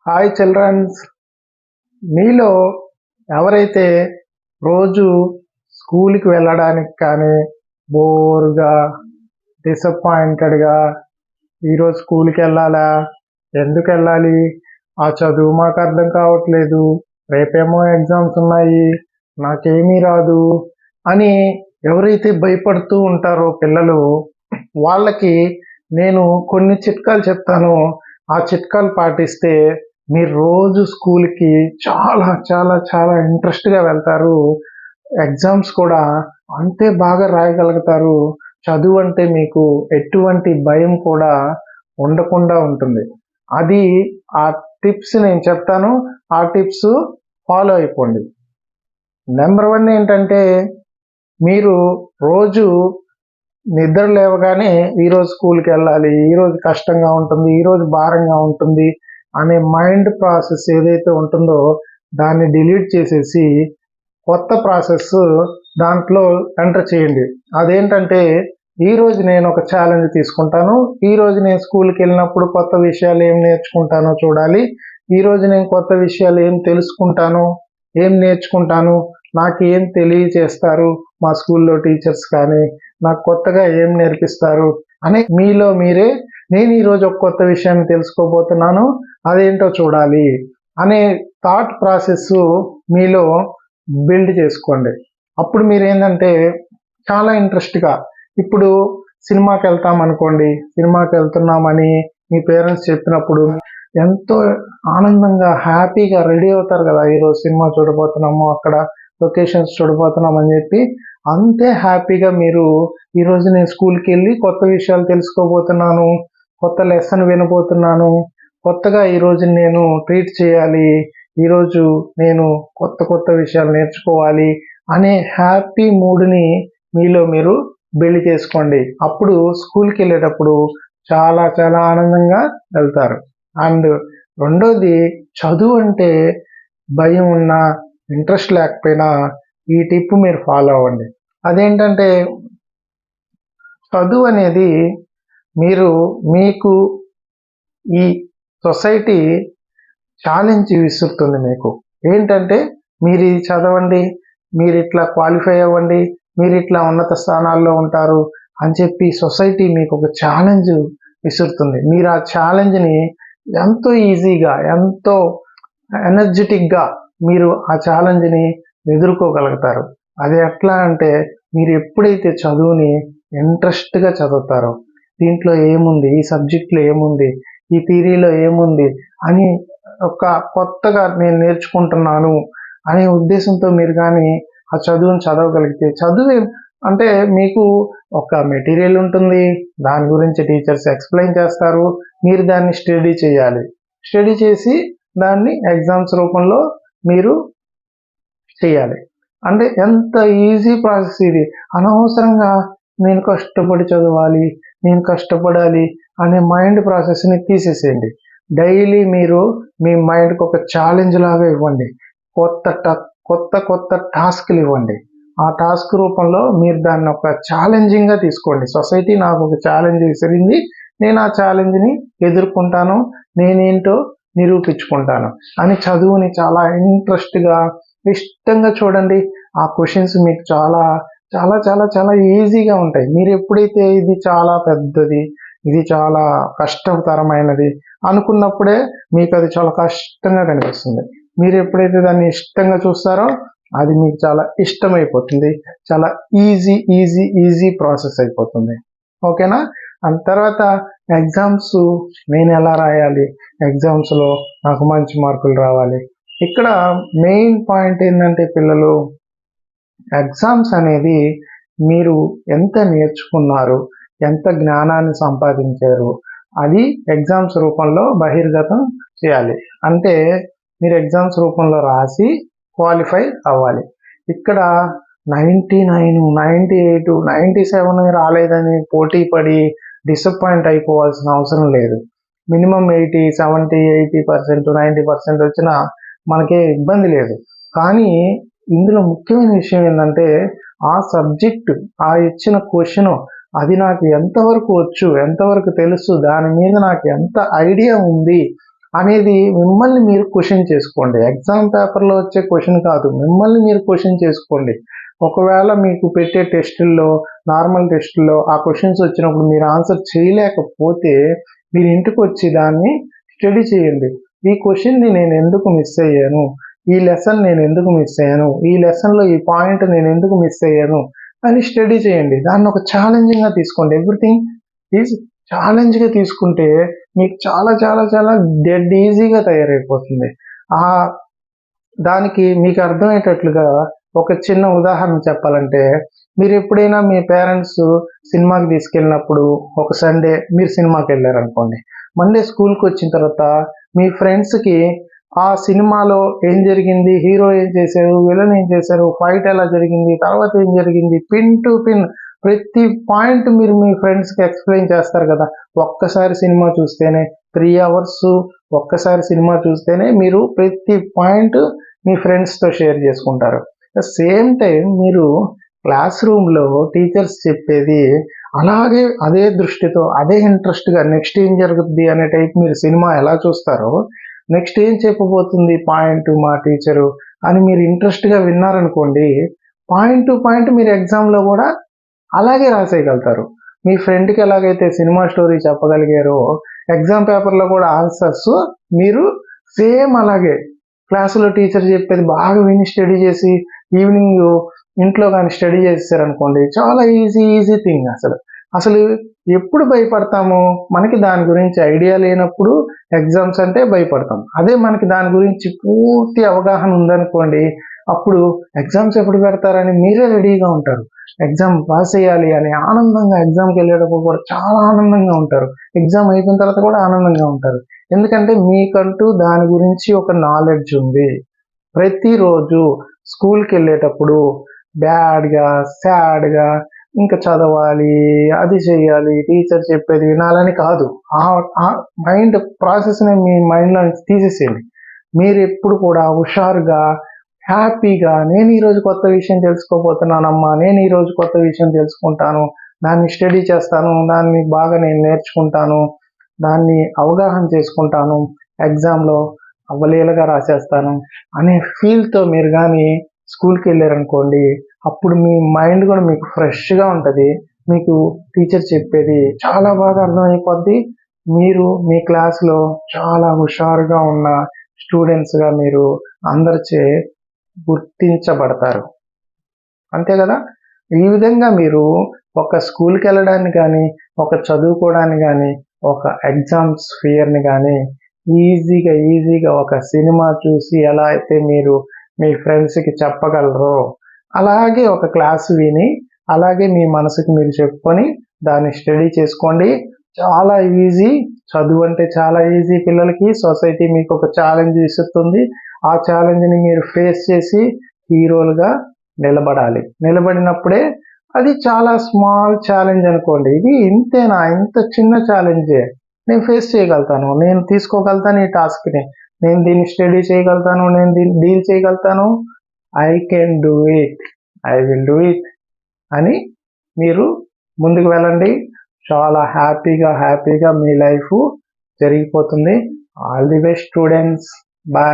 Hi children's, మీలో ఎవరైతే రోజు స్కూల్కి వెళ్ళడానికి కానీ బోర్గా డిసప్పాయింటెడ్గా ఈరోజు స్కూల్కి వెళ్ళాలా, ఎందుకు వెళ్ళాలి, ఆ చదువు మాకు అర్థం కావట్లేదు, రేపేమో ఎగ్జామ్స్ ఉన్నాయి, నాకేమీ రాదు అని ఎవరైతే భయపడుతూ ఉంటారో పిల్లలు, వాళ్ళకి నేను కొన్ని చిట్కాలు చెప్తాను. ఆ చిట్కాలు పాటిస్తే మీరు రోజు స్కూల్కి చాలా చాలా చాలా ఇంట్రెస్ట్గా వెళ్తారు. ఎగ్జామ్స్ కూడా అంతే బాగా రాయగలుగుతారు. చదువు అంటే మీకు ఎటువంటి భయం కూడా ఉండకుండా ఉంటుంది. అది ఆ టిప్స్ నేను చెప్తాను, ఆ టిప్స్ ఫాలో అయిపోండి. నెంబర్ 1 ఏంటంటే, మీరు రోజు నిద్ర లేవగానే ఈరోజు స్కూల్కి వెళ్ళాలి, ఈరోజు కష్టంగా ఉంటుంది, ఈరోజు భారంగా ఉంటుంది అనే మైండ్ ప్రాసెస్ ఏదైతే ఉంటుందో దాన్ని డిలీట్ చేసేసి కొత్త ప్రాసెస్ దాంట్లో ఎంటర్ చేయండి. అదేంటంటే, ఈరోజు నేను ఒక ఛాలెంజ్ తీసుకుంటాను, ఈరోజు నేను స్కూల్కి వెళ్ళినప్పుడు కొత్త విషయాలు ఏం నేర్చుకుంటానో చూడాలి, ఈరోజు నేను కొత్త విషయాలు ఏం తెలుసుకుంటాను, ఏం నేర్చుకుంటాను, నాకు ఏం తెలియజేస్తారు మా స్కూల్లో టీచర్స్ కానీ, నాకు కొత్తగా ఏం నేర్పిస్తారు అని మీలో మీరే నేను ఈరోజు ఒక కొత్త విషయాన్ని తెలుసుకోబోతున్నాను, అదేంటో చూడాలి అనే థాట్ ప్రాసెస్ మీలో బిల్డ్ చేసుకోండి. అప్పుడు మీరు ఏంటంటే చాలా ఇంట్రెస్ట్గా, ఇప్పుడు సినిమాకి వెళ్తాం అనుకోండి, సినిమాకి వెళ్తున్నామని మీ పేరెంట్స్ చెప్పినప్పుడు ఎంతో ఆనందంగా హ్యాపీగా రెడీ అవుతారు కదా, ఈరోజు సినిమా చూడబోతున్నాము, అక్కడ లొకేషన్స్ చూడబోతున్నాం అని చెప్పి అంతే హ్యాపీగా మీరు ఈరోజు నేను స్కూల్కి వెళ్ళి కొత్త విషయాలు తెలుసుకోబోతున్నాను, కొత్త లెసన్ వినబోతున్నాను, కొత్తగా ఈరోజు నేను ట్రీట్ చేయాలి, ఈరోజు నేను కొత్త కొత్త విషయాలు నేర్చుకోవాలి అనే హ్యాపీ మూడ్ని మీలో మీరు బిల్డ్ చేసుకోండి. అప్పుడు స్కూల్కి వెళ్ళేటప్పుడు చాలా చాలా ఆనందంగా వెళ్తారు. అండ్ రెండోది, చదువు అంటే భయం ఉన్నా ఇంట్రెస్ట్ లేకపోయినా ఈ టిప్ మీరు ఫాలో అవ్వండి. అదేంటంటే, చదువు అనేది మీకు ఈ సొసైటీ ఛాలెంజ్ విసురుతుంది. మీకు ఏంటంటే, మీరు ఇది చదవండి, మీరు ఇట్లా క్వాలిఫై అవ్వండి, మీరు ఇట్లా ఉన్నత స్థానాల్లో ఉంటారు అని చెప్పి సొసైటీ మీకు ఒక ఛాలెంజ్ విసురుతుంది. మీరు ఆ ఛాలెంజ్ని ఎంతో ఈజీగా, ఎంతో ఎనర్జెటిక్గా మీరు ఆ ఛాలెంజ్ని ఎదుర్కోగలుగుతారు. అది ఎట్లా అంటే, మీరు ఎప్పుడైతే చదువుని ఇంట్రెస్ట్గా చదువుతారో, దీంట్లో ఏముంది, ఈ సబ్జెక్ట్లో ఏముంది, ఈ థియరీలో ఏముంది అని ఒక కొత్తగా నేను నేర్చుకుంటున్నాను అనే ఉద్దేశంతో మీరు కానీ ఆ చదువుని చదవగలిగితే, చదువు అంటే మీకు ఒక మెటీరియల్ ఉంటుంది, దాని గురించి టీచర్స్ ఎక్స్ప్లెయిన్ చేస్తారు, మీరు దాన్ని స్టడీ చేయాలి, స్టడీ చేసి దాన్ని ఎగ్జామ్స్ రూపంలో మీరు చేయాలి. అంటే ఎంత ఈజీ ప్రాసెస్ ఇది. అనవసరంగా నేను కష్టపడి చదవాలి, నేను కష్టపడాలి అనే మైండ్ ప్రాసెస్ని తీసేసేయండి. డైలీ మీరు మీ మైండ్కి ఒక ఛాలెంజ్ లాగా ఇవ్వండి, కొత్త కొత్త టాస్క్లు ఇవ్వండి. ఆ టాస్క్ రూపంలో మీరు దాన్ని ఒక ఛాలెంజింగ్గా తీసుకోండి. సొసైటీ నాకు ఒక ఛాలెంజ్ విసిరింది, నేను ఆ ఛాలెంజ్ని ఎదుర్కొంటాను, నేనేంటో నిరూపించుకుంటాను అని చదువుని చాలా ఇంట్రెస్ట్గా, ఇష్టంగా చూడండి. ఆ క్వశ్చన్స్ మీకు చాలా చాలా చాలా చాలా ఈజీగా ఉంటాయి. మీరు ఎప్పుడైతే ఇది చాలా పెద్దది, ఇది చాలా కష్టతరమైనది అనుకున్నప్పుడే మీకు అది చాలా కష్టంగా కనిపిస్తుంది. మీరు ఎప్పుడైతే దాన్ని ఇష్టంగా చూస్తారో అది మీకు చాలా ఇష్టమైపోతుంది, చాలా ఈజీ ప్రాసెస్ అయిపోతుంది. ఓకేనా? అండ్ తర్వాత ఎగ్జామ్స్ నేను ఎలా రాయాలి, ఎగ్జామ్స్లో నాకు మంచి మార్కులు రావాలి. ఇక్కడ మెయిన్ పాయింట్ ఏంటంటే పిల్లలు, ఎగ్జామ్స్ అనేది మీరు ఎంత నేర్చుకున్నారు, ఎంత జ్ఞానాన్ని సంపాదించారు అది ఎగ్జామ్స్ రూపంలో బహిర్గతం చేయాలి. అంటే మీరు ఎగ్జామ్స్ రూపంలో రాసి క్వాలిఫై అవ్వాలి. ఇక్కడ 99, 98, 97 రాలేదని పోటీ పడి డిసప్పాయింట్ అయిపోవాల్సిన అవసరం లేదు. మినిమం 80, 70, 80%, 90% వచ్చినా మనకే ఇబ్బంది లేదు. కానీ ఇందులో ముఖ్యమైన విషయం ఏంటంటే, ఆ సబ్జెక్ట్, ఆ ఇచ్చిన క్వశ్చన్ అది నాకు ఎంతవరకు వచ్చు, ఎంతవరకు తెలుసు, దాని మీద నాకు ఎంత ఐడియా ఉంది అనేది మిమ్మల్ని మీరు క్వశ్చన్ చేసుకోండి. ఎగ్జామ్ పేపర్లో వచ్చే క్వశ్చన్ కాదు, మిమ్మల్ని మీరు క్వశ్చన్ చేసుకోండి. ఒకవేళ మీకు పెట్టే టెస్టుల్లో, నార్మల్ టెస్టుల్లో ఆ క్వశ్చన్స్ వచ్చినప్పుడు మీరు ఆన్సర్ చేయలేకపోతే మీరు ఇంటికి వచ్చి దాన్ని స్టడీ చేయండి. ఈ క్వశ్చన్ని నేను ఎందుకు మిస్ అయ్యాను, ఈ లెసన్ నేను ఎందుకు మిస్ అయ్యాను, ఈ లెసన్లో ఈ పాయింట్ నేను ఎందుకు మిస్ అయ్యాను అని స్టడీ చేయండి. దాన్ని ఒక ఛాలెంజింగ్గా తీసుకోండి. ఎవ్రీథింగ్ ఈజ్ ఛాలెంజ్గా తీసుకుంటే మీకు చాలా చాలా చాలా డెడ్ ఈజీగా తయారైపోతుంది. దానికి మీకు అర్థమయ్యేటట్లుగా ఒక చిన్న ఉదాహరణ చెప్పాలంటే, మీరు ఎప్పుడైనా మీ పేరెంట్స్ సినిమాకి తీసుకెళ్ళినప్పుడు ఒక సండే మీరు సినిమాకి వెళ్ళారనుకోండి, మండే స్కూల్కి వచ్చిన తర్వాత మీ ఫ్రెండ్స్కి ఆ సినిమాలో ఏం జరిగింది, హీరో ఏం చేశారు, విలన్ ఏం చేశారు, ఫైట్ ఎలా జరిగింది, తర్వాత ఏం జరిగింది, పిన్ టు పిన్ ప్రతి పాయింట్ మీరు మీ ఫ్రెండ్స్కి ఎక్స్ప్లెయిన్ చేస్తారు కదా. ఒక్కసారి సినిమా చూస్తేనే 3 hours ఒక్కసారి సినిమా చూస్తేనే మీరు ప్రతి పాయింట్ మీ ఫ్రెండ్స్తో షేర్ చేసుకుంటారు. సేమ్ టైం మీరు క్లాస్ రూమ్లో టీచర్స్ చెప్పేది అలాగే అదే దృష్టితో అదే ఇంట్రెస్ట్గా నెక్స్ట్ ఏం జరుగుద్ది అనే టైప్ మీరు సినిమా ఎలా చూస్తారో, నెక్స్ట్ ఏం చెప్పబోతుంది పాయింట్ మా టీచరు అని మీరు ఇంట్రెస్ట్గా విన్నారనుకోండి, పాయింట్ టు పాయింట్ మీరు ఎగ్జామ్లో కూడా అలాగే రాసేయగలుగుతారు. మీ ఫ్రెండ్కి ఎలాగైతే సినిమా స్టోరీ చెప్పగలిగారో ఎగ్జామ్ పేపర్లో కూడా ఆన్సర్స్ మీరు సేమ్ అలాగే క్లాసులో టీచర్ చెప్పేది బాగా విని స్టడీ చేసి ఈవినింగ్ ఇంట్లో కానీ స్టడీ చేశారనుకోండి, చాలా ఈజీ థింగ్. అసలు ఎప్పుడు భయపడతాము, మనకి దాని గురించి ఐడియా లేనప్పుడు ఎగ్జామ్స్ అంటే భయపడతాం. అదే మనకి దాని గురించి పూర్తి అవగాహన ఉందనుకోండి, అప్పుడు ఎగ్జామ్స్ ఎప్పుడు పెడతారని మీరే రెడీగా ఉంటారు. ఎగ్జామ్ పాస్ చేయాలి అని ఆనందంగా ఎగ్జామ్కి వెళ్ళేటప్పుడు కూడా చాలా ఆనందంగా ఉంటారు. ఎగ్జామ్ అయిపోయిన తర్వాత కూడా ఆనందంగా ఉంటారు. ఎందుకంటే మీకంటూ దాని గురించి ఒక నాలెడ్జ్ ఉంది. ప్రతిరోజు స్కూల్కి వెళ్ళేటప్పుడు బ్యాడ్గా సాడ్గా ఇంకా చదవాలి, అది చేయాలి, టీచర్ చెప్పేది వినాలని కాదు. ఆ మైండ్ ప్రాసెస్ని మీ మైండ్లో నుంచి తీసేసేయండి. మీరు ఎప్పుడు కూడా హుషారుగా హ్యాపీగా నేను ఈరోజు కొత్త విషయం తెలుసుకోబోతున్నానమ్మా, నేను ఈరోజు కొత్త విషయం తెలుసుకుంటాను, దాన్ని స్టడీ చేస్తాను, దాన్ని బాగా నేను నేర్చుకుంటాను, దాన్ని అవగాహన చేసుకుంటాను, ఎగ్జామ్లో అవలీలగా రాసేస్తాను అనే ఫీల్తో మీరు కానీ స్కూల్కి వెళ్ళారనుకోండి, అప్పుడు మీ మైండ్ కూడా మీకు ఫ్రెష్గా ఉంటుంది. మీకు టీచర్ చెప్పేది చాలా బాగా అర్థమైపోద్ది. మీరు మీ క్లాస్లో చాలా హుషారుగా ఉన్న స్టూడెంట్స్గా మీరు అందరిచే గుర్తించబడతారు. అంతే కదా. ఈ విధంగా మీరు ఒక స్కూల్కి వెళ్ళడానికి కానీ, ఒక చదువుకోవడానికి కానీ, ఒక ఎగ్జామ్స్ ఫియర్ని కానీ ఈజీగా ఒక సినిమా చూసి ఎలా అయితే మీరు మీ ఫ్రెండ్స్కి చెప్పగలరో, అలాగే ఒక క్లాస్ విని అలాగే మీ మనసుకి మీరు చెప్పుకొని దాన్ని స్టడీ చేసుకోండి. చాలా ఈజీ. చదువు అంటే చాలా ఈజీ పిల్లలకి. సొసైటీ మీకు ఒక ఛాలెంజ్ ఇస్తుంది. ఆ ఛాలెంజ్ని మీరు ఫేస్ చేసి హీరోలుగా నిలబడాలి. నిలబడినప్పుడే అది చాలా స్మాల్ ఛాలెంజ్ అనుకోండి, ఇది ఇంతేనా, ఇంత చిన్న ఛాలెంజే, నేను ఫేస్ చేయగలుగుతాను, నేను తీసుకోగలుగుతాను ఈ టాస్క్ని, నేను దీన్ని స్టడీ చేయగలుగుతాను, నేను దీన్ని డీల్ చేయగలుగుతాను, I can do it, I will do it అని మీరు ముందుకు వెళ్ళండి. చాలా హ్యాపీగా మీ లైఫ్ జరిగిపోతుంది. All the best students. Bye.